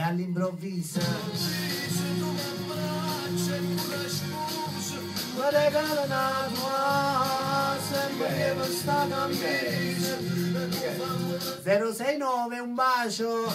all'improvviso mi regala una tua sempre che non sta camminando 069 un bacio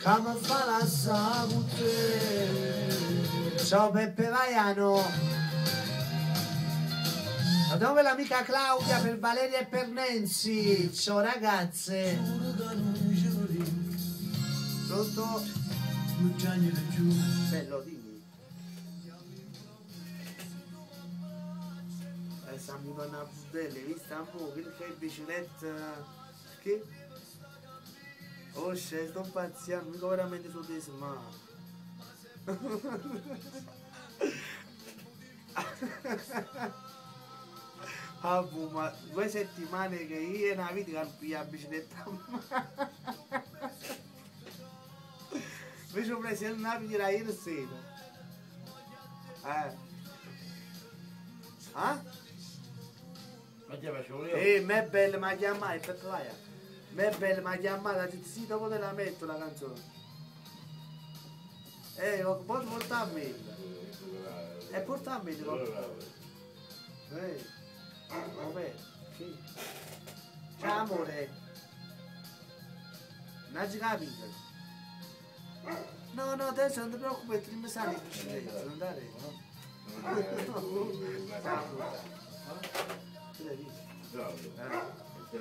come fa la salute. Ciao Peppe Vaiano. Dove l'amica Claudia per Valeria e per Nancy. Ciao ragazze. Pronto? Bello, dimmi. Siamo con una budella, vista un po', che bicicletta. Che? Oh, sto pazziando, mica veramente su di smart. Ah, boh, ma 2 settimane che io e una vita che non piglia la bicicletta. Invece ho preso il navi di ieri sera. Ah? Ma ti facevo io? Me è bella, ma chiamata, aspetta vai. Me è bella, ma chiamata, sì, dopo te la metto la canzone. Poi portarmi. Portarmi, vabbè, sì. Ciao amore. Non ci capito. No, adesso non ti preoccupare, ti mi sali in bicicletta, non andare. Ciao. Tu l'hai visto? Sì.